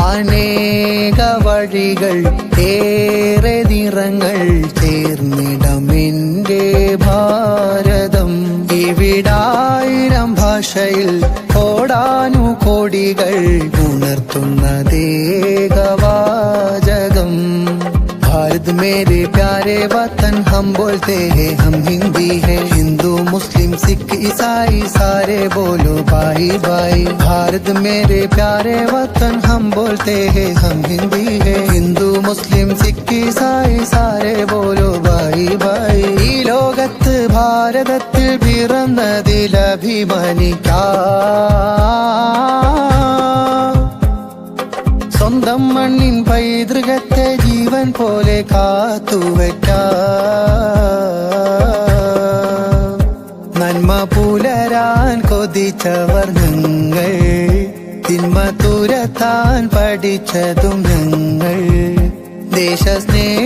അനേക വഴികൾ ഏറെ നിറങ്ങൾ ചേർന്നിടമെന്റെ ഭാരതം. ഇവിടായിരം ഭാഷയിൽ കോടാനുകോടികൾ ഉണർത്തുന്നതേകവാചകം. भारत मेरे प्यारे वतन, हम बोलते हैं हम हिंदी है. हिंदू मुस्लिम सिख ईसाई सारे बोलो भाई भाई. भारत मेरे प्यारे वतन, हम बोलते हैं हम हिंदी है. हिंदू मुस्लिम सिख ईसाई सारे बोलो भाई भाई. ഈ ലോകത്ത് ഭാരതത്തിൽ പിറന്നതിലഭിമാനിക്കാം. സ്വന്തം മണ്ണിൻ പൈതൃകത്തെ ജീവൻ പോലെ കാത്തുവയ്ക്കാം. നന്മ പുലരാൻ കൊതിച്ചവർ ഞങ്ങൾ, തിന്മ തുരത്താൻ പഠിച്ചതും ഞങ്ങൾ. ദേശസ്നേഹ